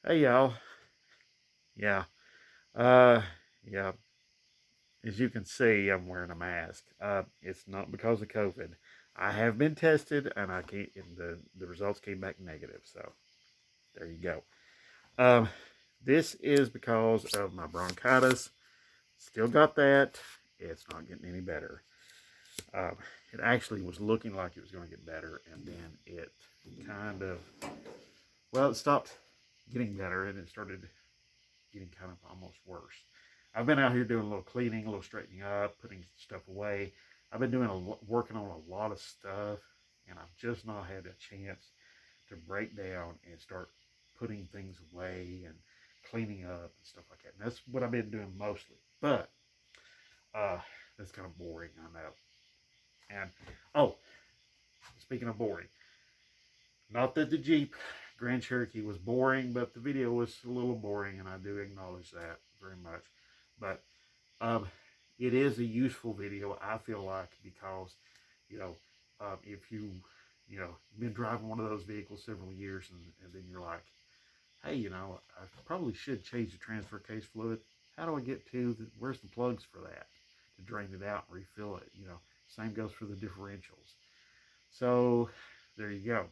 Hey y'all. Yeah. Uh yeah. As you can see, I'm wearing a mask. It's not because of COVID. I have been tested and I can't and the results came back negative. So there you go. Um this is because of my bronchitis. Still got that. It's not getting any better. Um, it actually was looking like it was going to get better, and then it kind of, well, it stopped getting better and it started getting kind of almost worse. I've been out here doing a little cleaning, a little straightening up, putting stuff away. I've been working on a lot of stuff, and I've just not had a chance to break down and start putting things away and cleaning up and stuff like that. And that's what I've been doing mostly. But uh, that's kind of boring, I know. And oh, speaking of boring, not that the Jeep Grand Cherokee was boring, but the video was a little boring, and I do acknowledge that very much. But um, it is a useful video, I feel like, because you know, if you been driving one of those vehicles several years, and then you're like, hey, I probably should change the transfer case fluid. How do I get to where's the plugs for that to drain it out and refill it? Same goes for the differentials. So there you go.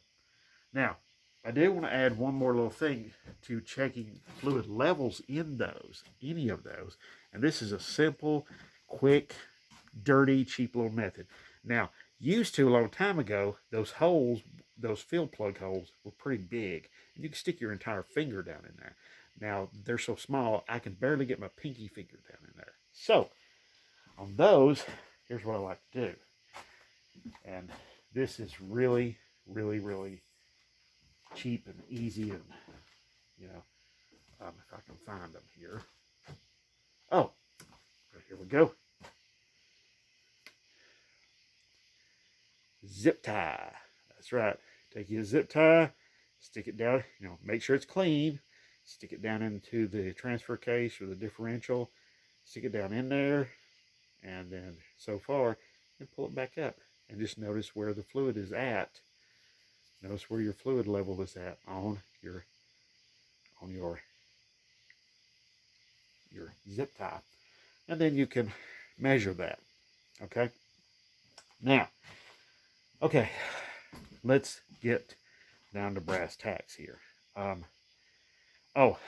Now, I do want to add one more little thing to checking fluid levels in those, any of those. And this is a simple, quick, dirty, cheap little method. Now, used to a long time ago, those holes, those fill plug holes, were pretty big. And you can stick your entire finger down in there. Now, they're so small, I can barely get my pinky finger down in there. So, on those, here's what I like to do. And this is really, really, really cheap and easy, and if I can find them here. Oh, right, here we go. Zip tie. That's right. Take your zip tie, stick it down. Make sure it's clean. Stick it down into the transfer case or the differential. Stick it down in there, and then so far, and pull it back up. And just notice where the fluid is at. Notice where your fluid level is at on your zip tie, and then you can measure that. Okay. Now, okay, let's get down to brass tacks here. Um, oh,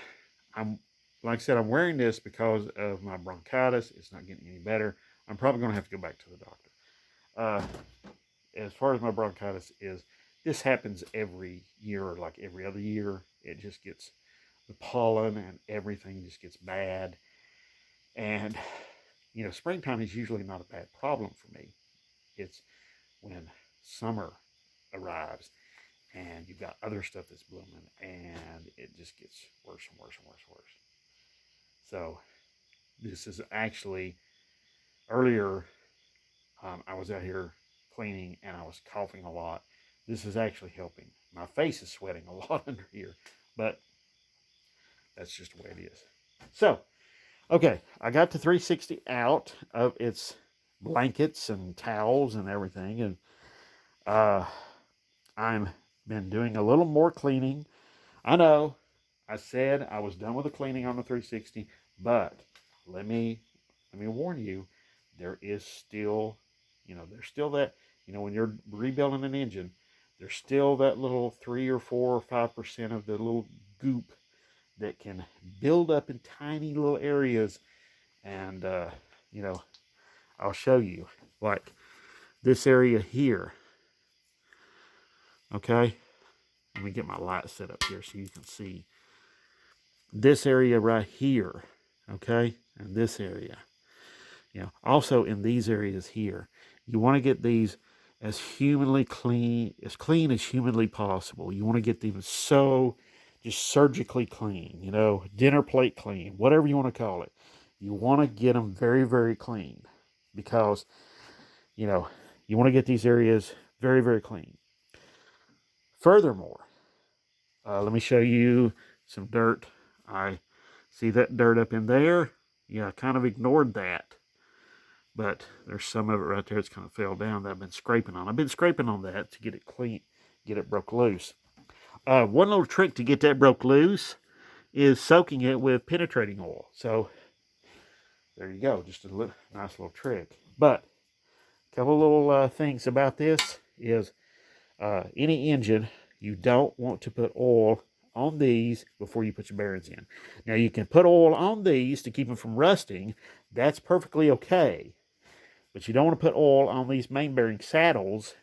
I'm like I said, I'm wearing this because of my bronchitis. It's not getting any better. I'm probably going to have to go back to the doctor. Uh, as far as my bronchitis is, this happens every year or like every other year. It just gets the pollen and everything just gets bad. And springtime is usually not a bad problem for me. It's when summer arrives and you've got other stuff that's blooming and it just gets worse and worse and worse and worse. So this is actually earlier. I was out here cleaning and I was coughing a lot. This is actually helping. My face is sweating a lot under here, but that's just the way it is. So, okay, I got the 360 out of its blankets and towels and everything, and uh, I'm been doing a little more cleaning. I know I said I was done with the cleaning on the 360, but let me warn you, there is still, there's still that, when you're rebuilding an engine, there's still that little 3 or 4 or 5% of the little goop that can build up in tiny little areas, and I'll show you, like this area here. Okay, let me get my light set up here so you can see this area right here. Okay, and this area. Also in these areas here, you want to get these as clean as humanly possible. You want to get them so just surgically clean, dinner plate clean, whatever you want to call it. You want to get them very, very clean because, you know, you want to get these areas very, very clean. Furthermore, let me show you some dirt. I see that dirt up in there. Yeah, I kind of ignored that. But there's some of it right there that's kind of fell down that I've been scraping on. I've been scraping on that to get it clean, get it broke loose. One little trick to get that broke loose is soaking it with penetrating oil. So there you go, just a nice little trick. But a couple little things about this is any engine, you don't want to put oil on these before you put your bearings in. Now you can put oil on these to keep them from rusting. That's perfectly okay. But you don't want to put oil on these main bearing saddles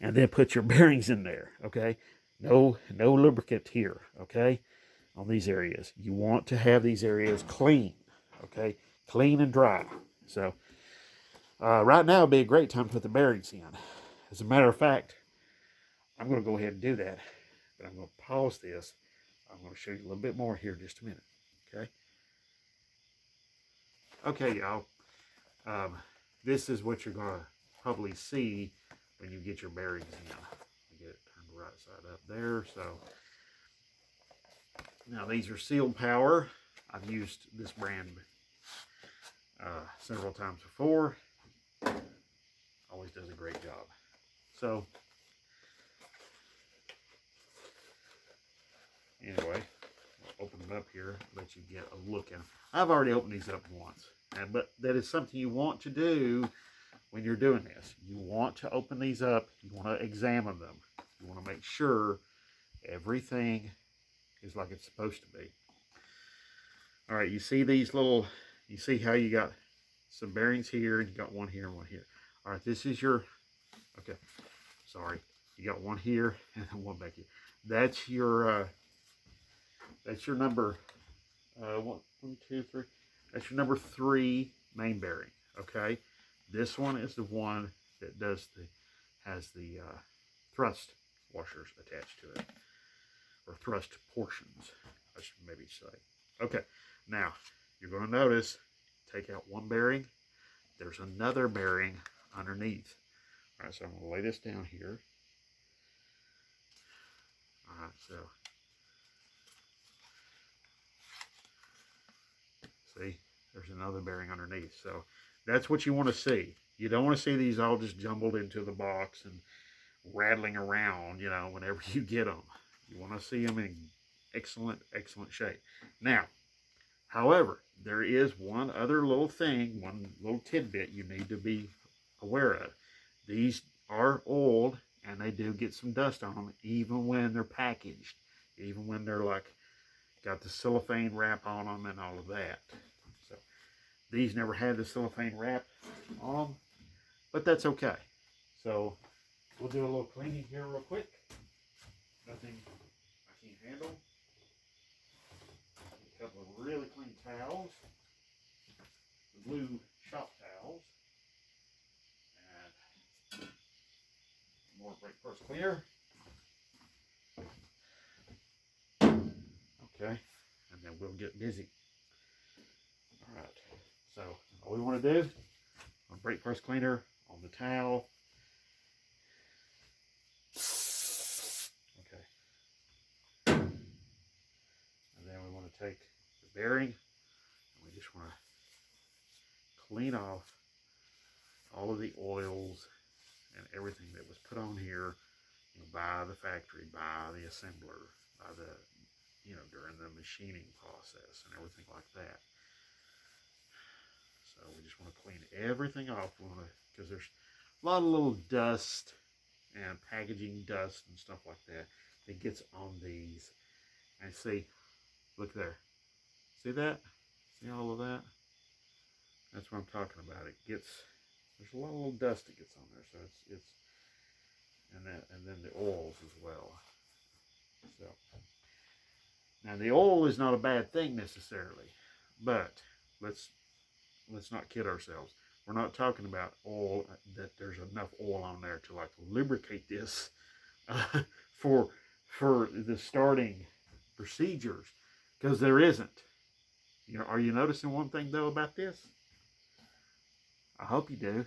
and then put your bearings in there, okay? No lubricant here, okay? On these areas. You want to have these areas clean, okay? Clean and dry. So right now would be a great time to put the bearings in. As a matter of fact, I'm going to go ahead and do that, but I'm going to pause this. I'm going to show you a little bit more here in just a minute, okay? Okay, y'all. This is what you're going to probably see when you get your bearings in. Get it turned right side up there. So now these are Sealed Power. I've used this brand several times before. Always does a great job. So anyway, I'll open it up here, let you get a look at them. I've already opened these up once, but that is something you want to do when you're doing this. You want to open these up. You want to examine them. You want to make sure everything is like it's supposed to be. All right, you see these little, you see how you got some bearings here, and you got one here and one here. All right, this is your, okay, sorry. You got one here and one back here. That's your number, one, two, three. That's your number 3 main bearing, okay? This one is the one that has the thrust washers attached to it, or thrust portions, I should maybe say. Okay, now you're going to notice, take out one bearing, there's another bearing underneath. All right, so I'm going to lay this down here. All right, so see, there's another bearing underneath. So that's what you want to see. You don't want to see these all just jumbled into the box and rattling around, you know, whenever you get them. You want to see them in excellent shape. Now, however, there is one other little thing, one little tidbit you need to be aware of. These are old, and they do get some dust on them, even when they're packaged, even when they're like got the cellophane wrap on them and all of that. So these never had the cellophane wrap on them, but that's okay. So we'll do a little cleaning here real quick. Nothing I can't handle. A couple of really clean towels, the blue shop towels, and more brake press clear. Okay, and then we'll get busy. All right, so all we want to do, a brake press cleaner on the towel. Okay, and then we want to take the bearing, and we just want to clean off all of the oils and everything that was put on here, you know, by the factory, by the assembler, by the, you know, during the machining process and everything like that. So we just want to clean everything off. We want to, because there's a lot of little dust and packaging dust and stuff like that that gets on these. And see, look there. See that? See all of that? That's what I'm talking about. It gets, there's a lot of little dust that gets on there. So it's and then the oils as well. So now the oil is not a bad thing necessarily, but let's not kid ourselves. We're not talking about oil that there's enough oil on there to like lubricate this for the starting procedures, because there isn't. You know, are you noticing one thing though about this? I hope you do.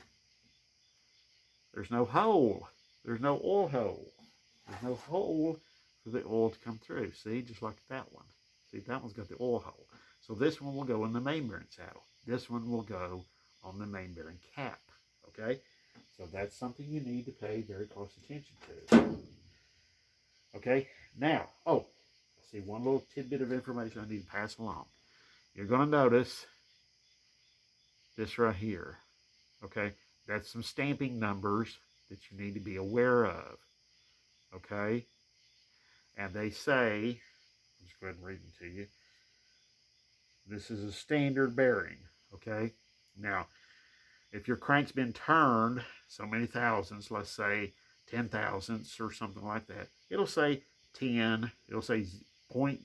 There's no hole. There's no oil hole. There's no hole for the oil to come through. See, just like that one. See, that one's got the oil hole. So this one will go in the main bearing saddle. This one will go on the main bearing cap. Okay? So that's something you need to pay very close attention to. Okay? Now, oh, see, one little tidbit of information I need to pass along. You're going to notice this right here. Okay, that's some stamping numbers that you need to be aware of. Okay, and they say, I'll just go ahead and read them to you. This is a standard bearing. Okay, now if your crank's been turned so many thousandths, let's say 10 thousandths or something like that, it'll say 10, it'll say point,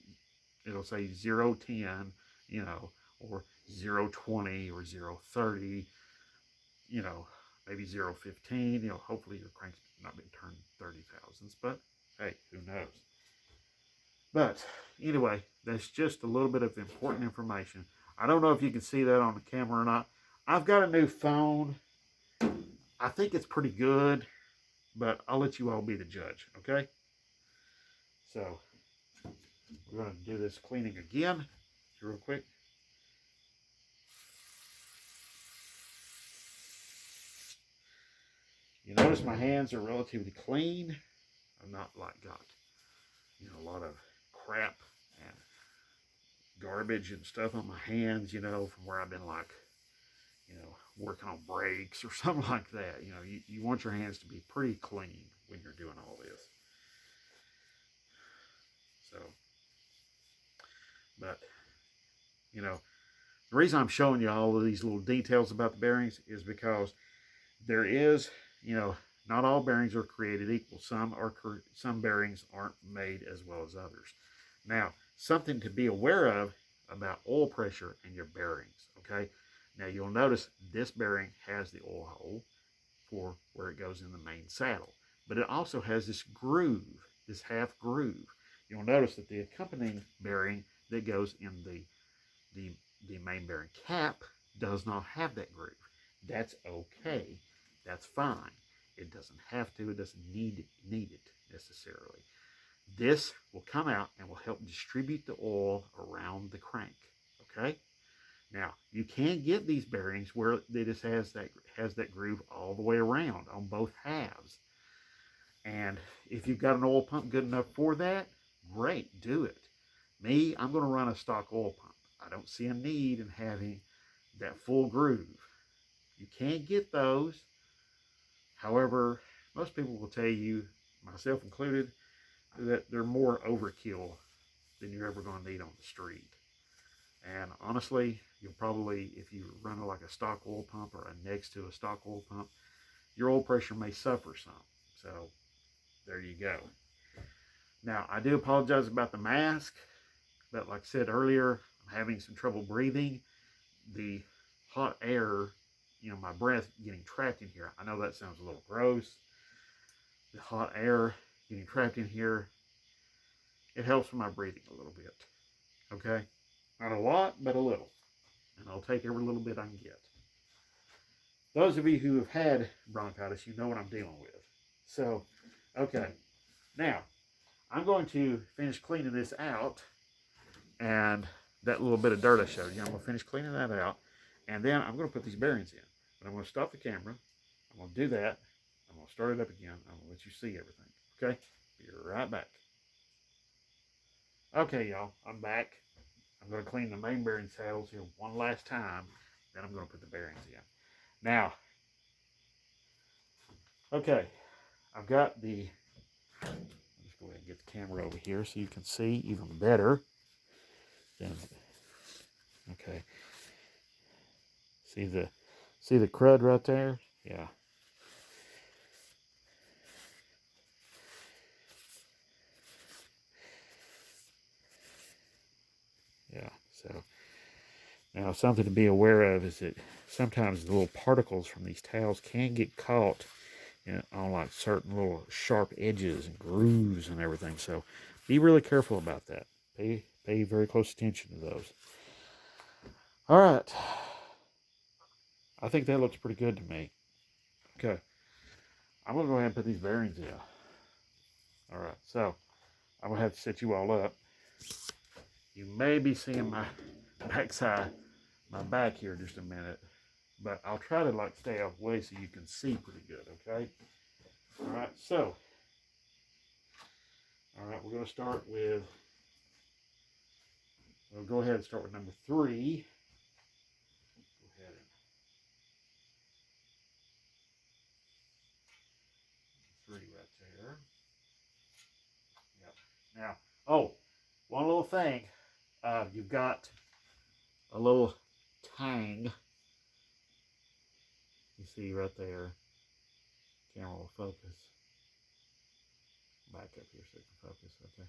it'll say 010, you know, or 020 or 030, you know, maybe 015, you know, hopefully your crank's not been turned 30 thousandths, but hey, who knows? But anyway, that's just a little bit of important information. I don't know if you can see that on the camera or not. I've got a new phone. I think it's pretty good, but I'll let you all be the judge, okay? So, we're going to do this cleaning again, real quick. You notice my hands are relatively clean. I've not like got, you know, a lot of crap and garbage and stuff on my hands, you know, from where I've been like, you know, working on brakes or something like that. You know, you want your hands to be pretty clean when you're doing all this. So, but, you know, the reason I'm showing you all of these little details about the bearings is because there is, you know, not all bearings are created equal. Some bearings aren't made as well as others. Now, something to be aware of about oil pressure in your bearings, okay? Now, you'll notice this bearing has the oil hole for where it goes in the main saddle, but it also has this groove, this half groove. You'll notice that the accompanying bearing that goes in the main bearing cap does not have that groove. That's okay. That's fine. It doesn't have to. It doesn't need it necessarily. This will come out and will help distribute the oil around the crank. Okay. Now you can get these bearings where it just has that groove all the way around on both halves. And if you've got an oil pump good enough for that, great, do it. Me, I'm going to run a stock oil pump. I don't see a need in having that full groove. You can get those. However, most people will tell you, myself included, that they're more overkill than you're ever going to need on the street. And honestly, you'll probably, if you run like a stock oil pump or next to a stock oil pump, your oil pressure may suffer some. So there you go. Now, I do apologize about the mask, but like I said earlier, I'm having some trouble breathing. The hot air, you know, my breath getting trapped in here. I know that sounds a little gross. The hot air getting trapped in here, it helps with my breathing a little bit. Okay? Not a lot, but a little. And I'll take every little bit I can get. Those of you who have had bronchitis, you know what I'm dealing with. So, okay. Now, I'm going to finish cleaning this out. And that little bit of dirt I showed you, I'm going to finish cleaning that out. And then I'm going to put these bearings in. But I'm going to stop the camera. I'm going to do that. I'm going to start it up again. I'm going to let you see everything. Okay? Be right back. Okay, y'all. I'm back. I'm going to clean the main bearing saddles here one last time. Then I'm going to put the bearings in. Now, okay. I've got the... Let's go ahead and get the camera over here so you can see even better. Okay. See the crud right there? Yeah. Yeah, so now something to be aware of is that sometimes the little particles from these towels can get caught on like certain little sharp edges and grooves and everything. So be really careful about that. Pay very close attention to those. All right. I think that looks pretty good to me. Okay. I'm going to go ahead and put these bearings in. All right. So I'm going to have to set you all up. You may be seeing my backside, my back here just a minute, but I'll try to like stay off way so you can see pretty good, okay? All right, so, all right, we're going to start with we'll go ahead and start with number 3. Go ahead and 3 right there. Yep. Now, oh, one little thing. You've got a little tang. You see right there. Camera will focus. Back up here so it can focus. Okay.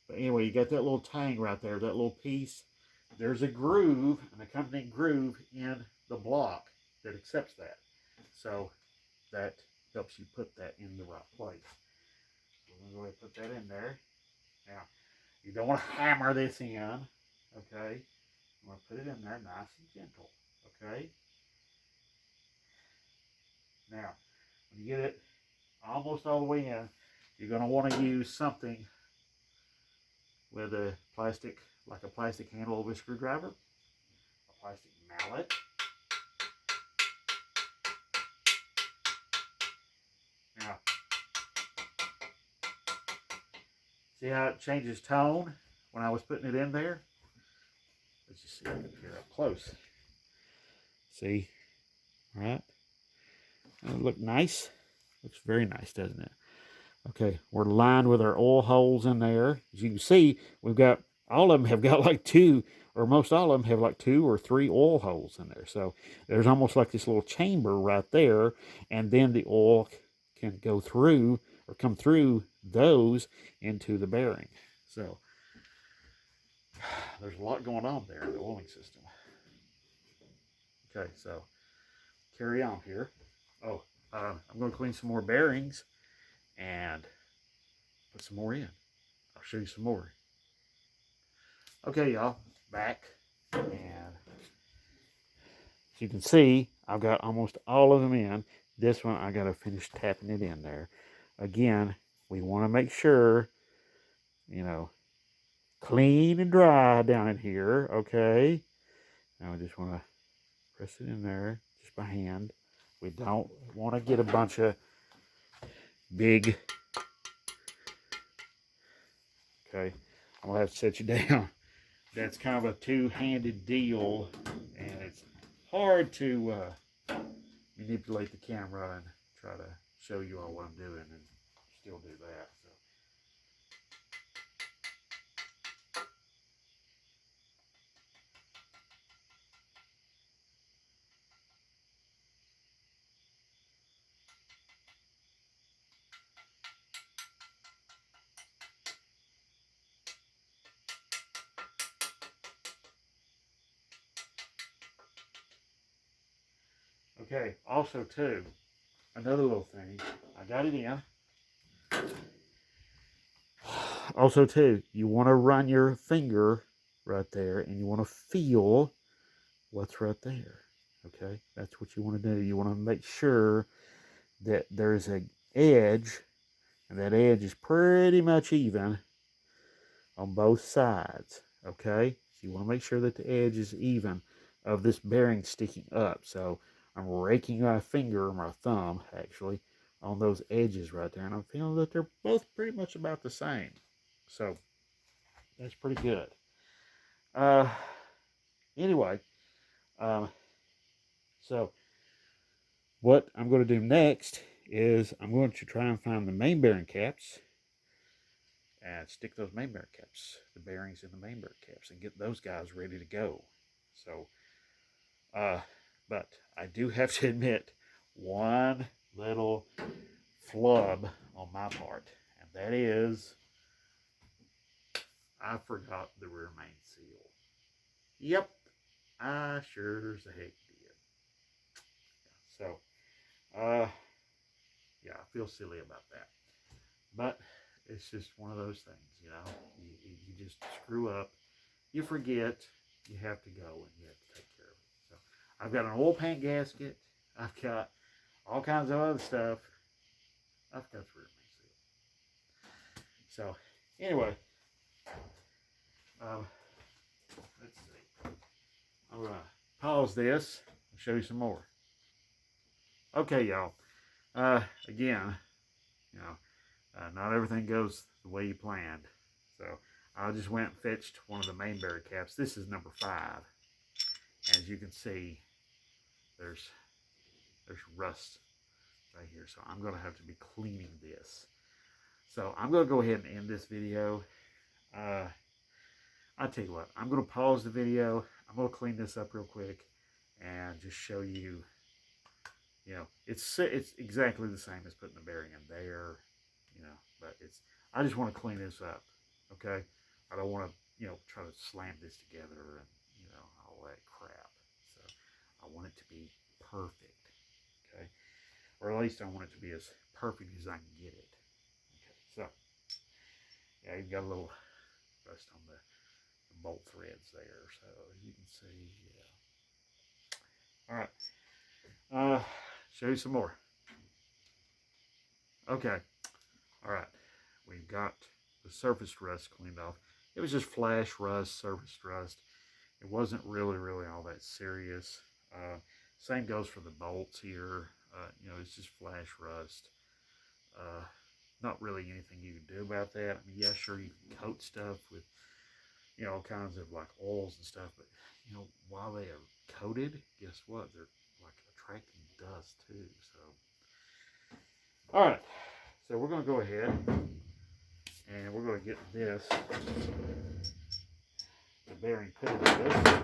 But anyway, you got that little tang right there, that little piece. There's a groove, an accompanying groove in the block that accepts that. So that helps you put that in the right place. So we're going to go ahead and put that in there. Now, you don't want to hammer this in, okay? You want to put it in there nice and gentle, okay? Now, when you get it almost all the way in, you're going to want to use something with a plastic, like a plastic handle of a screwdriver, a plastic mallet. Now, see how it changes tone when I was putting it in there? Let's just see it up here up close. See? All right. Does it look nice? Looks very nice, doesn't it? Okay, we're lined with our oil holes in there. As you can see, we've got, all of them have got like 2, or most all of them have like 2 or 3 oil holes in there. So there's almost like this little chamber right there, and then the oil can go through, or come through those into the bearing. So there's a lot going on there in the oiling system. Okay, so carry on here. Oh, I'm going to clean some more bearings and put some more in. I'll show you some more. Okay, y'all, back. And as you can see, I've got almost all of them in. This one, I got to finish tapping it in there. Again, we want to make sure, you know, clean and dry down in here, okay? Now we just want to press it in there just by hand. We don't want to get a bunch of big, okay, I'm going to have to set you down. That's kind of a two-handed deal, and it's hard to manipulate the camera and try to show you all what I'm doing and still do that. Okay, also too, another little thing, I got it in. Also too, you want to run your finger right there and you want to feel what's right there. Okay, that's what you want to do. You want to make sure that there's an edge, and that edge is pretty much even on both sides. Okay, so you want to make sure that the edge is even of this bearing sticking up. So I'm raking my finger, my thumb actually, on those edges right there, and I'm feeling that they're both pretty much about the same. So that's pretty good. Anyway, so what I'm going to do next is I'm going to try and find the main bearing caps and stick those main bearing caps, the bearings in the main bearing caps, and get those guys ready to go. So, but I do have to admit one little flub on my part, and that is I forgot the rear main seal. Yep, I sure as the heck did. So, yeah, I feel silly about that. But it's just one of those things, you know. You just screw up, you forget, you have to go, and you have to take care of it. So I've got an oil pan gasket. I've got all kinds of other stuff. I've got the rear main seal. So anyway, let's see. I'm going to pause this and show you some more. Okay, y'all. Again, you know, not everything goes the way you planned. So I just went and fetched one of the main bearing caps. This is number 5. As you can see, there's rust right here. So I'm going to have to be cleaning this. So I'm going to go ahead and end this video. I'll tell you what, I'm going to pause the video. I'm going to clean this up real quick and just show you, it's exactly the same as putting the bearing in there, but I just want to clean this up, okay? I don't want to, try to slam this together and, all that crap. So I want it to be perfect, okay? Or at least I want it to be as perfect as I can get it. Okay, so, yeah, you've got a little rust on the bolt threads there, so as you can see, yeah. All right, show you some more. Okay, all right, we've got the surface rust cleaned off. It was just flash rust, surface rust. It wasn't really all that serious. Same goes for the bolts here. It's just flash rust. Not really anything you can do about that. I mean, yeah, sure, you can coat stuff with all kinds of like oils and stuff, but while they are coated, guess what? They're like attracting dust too. So, all right, so we're going to go ahead and we're going to get this, the bearing put into this,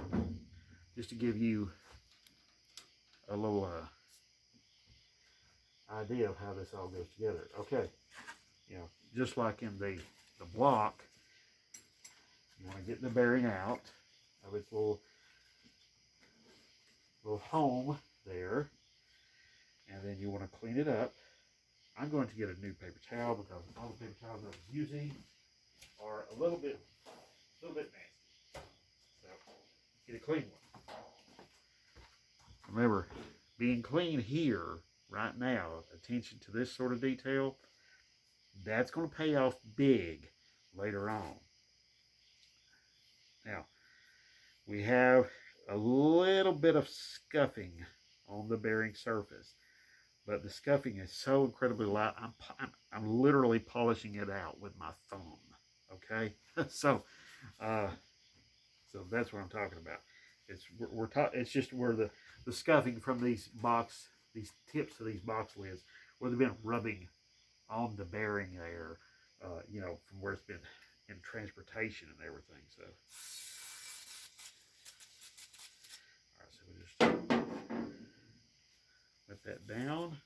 just to give you a little idea of how this all goes together. Okay, just like in the block, you want to get the bearing out of its little home there, and then you want to clean it up. I'm going to get a new paper towel because all the paper towels I was using are a little bit nasty. So get a clean one. Remember, being clean here right now, attention to this sort of detail, that's going to pay off big later on. Now, we have a little bit of scuffing on the bearing surface, but the scuffing is so incredibly light, I'm literally polishing it out with my thumb, okay? So that's what I'm talking about. It's just where the scuffing from these tips of these box lids, where they've been rubbing on the bearing there, from where it's been in transportation and everything. So, all right, so we just let that down.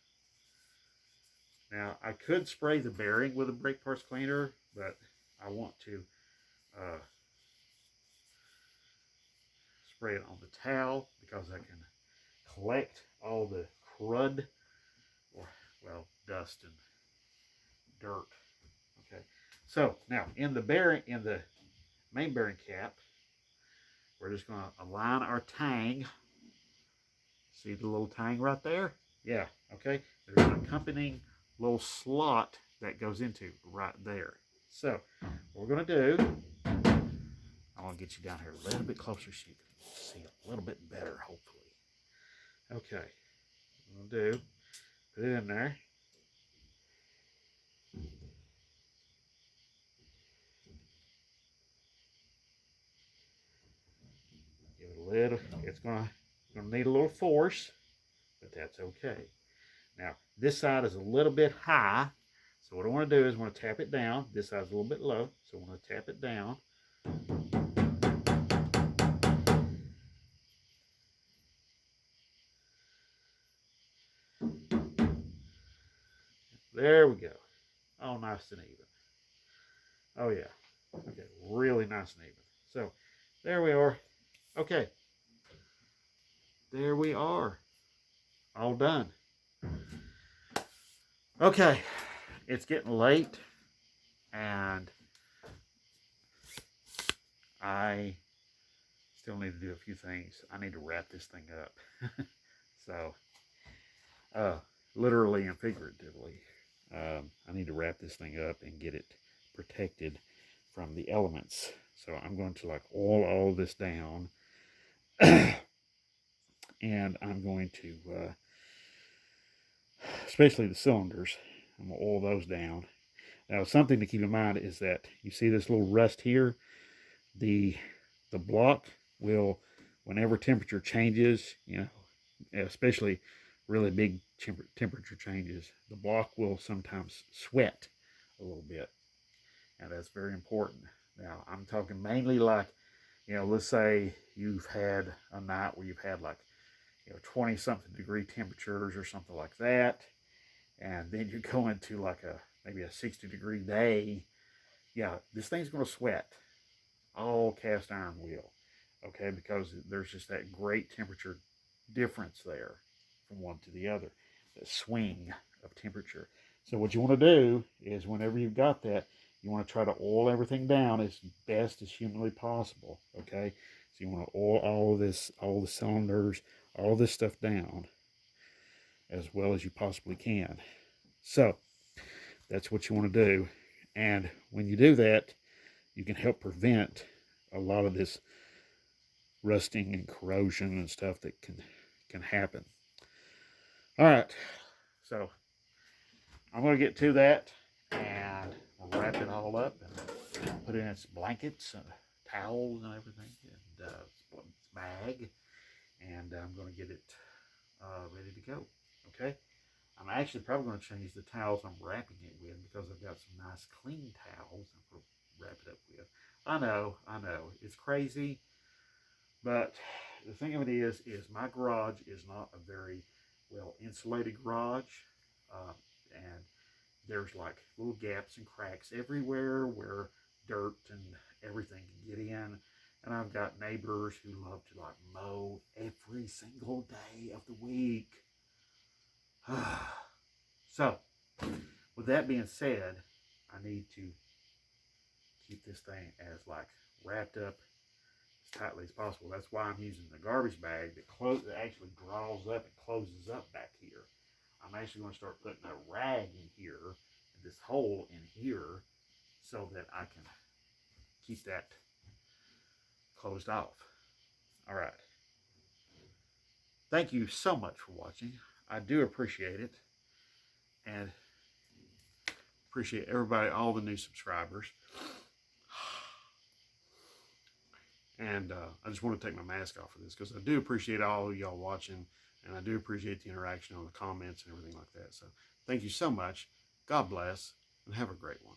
Now, I could spray the bearing with a brake parts cleaner, but I want to spray it on the towel because I can collect all the crud, or, well, dust and dirt. Okay, so now in the main bearing cap, we're just going to align our tang. See the little tang right there? Yeah, okay. There's an accompanying little slot that goes into right there. So what we're going to do, I want to get you down here a little bit closer so you can see a little bit better, hopefully. Okay, what we'll do, put it in there. Give it a little, it's gonna need a little force, but that's okay. Now, this side is a little bit high, so what I want to do is I want to tap it down. This side's a little bit low, so I want to tap it down. There we go. Oh, nice and even. Oh, yeah. Okay, really nice and even. So, there we are. Okay. There we are. All done. Okay, it's getting late, and I still need to do a few things. I need to wrap this thing up. So, literally and figuratively, I need to wrap this thing up and get it protected from the elements. So I'm going to like oil all this down, and I'm going to, especially the cylinders, I'm going to oil those down. Now, something to keep in mind is that you see this little rust here. The block will, whenever temperature changes, especially really big temperature changes, the block will sometimes sweat a little bit. Now, that's very important. Now, I'm talking mainly like, let's say you've had a night where you've had like, 20 something degree temperatures or something like that. And then you go into like maybe a 60-degree day. Yeah, this thing's going to sweat. All cast iron will. Okay, because there's just that great temperature difference there from one to the other. The swing of temperature. So what you want to do is whenever you've got that, you want to try to oil everything down as best as humanly possible. Okay, so you want to oil all the cylinders, all this stuff down as well as you possibly can. So that's what you want to do. And when you do that, you can help prevent a lot of this rusting and corrosion and stuff that can happen. All right, so I'm going to get to that and I'll wrap it all up and put it in its blankets and towels and everything and bag, and I'm going to get it ready to go. Okay, I'm actually probably going to change the towels I'm wrapping it with because I've got some nice clean towels I'm going to wrap it up with. I know, it's crazy, but the thing of it is my garage is not a very well insulated garage, and there's like little gaps and cracks everywhere where dirt and everything can get in. And I've got neighbors who love to like mow every single day of the week. So, with that being said, I need to keep this thing as like wrapped up as tightly as possible. That's why I'm using the garbage bag that actually draws up and closes up back here. I'm actually going to start putting a rag in here, this hole in here, so that I can keep that closed off. All right. Thank you so much for watching. I do appreciate it, and appreciate everybody, all the new subscribers. And I just want to take my mask off for this because I do appreciate all of y'all watching, and I do appreciate the interaction on the comments and everything like that. So thank you so much. God bless, and have a great one.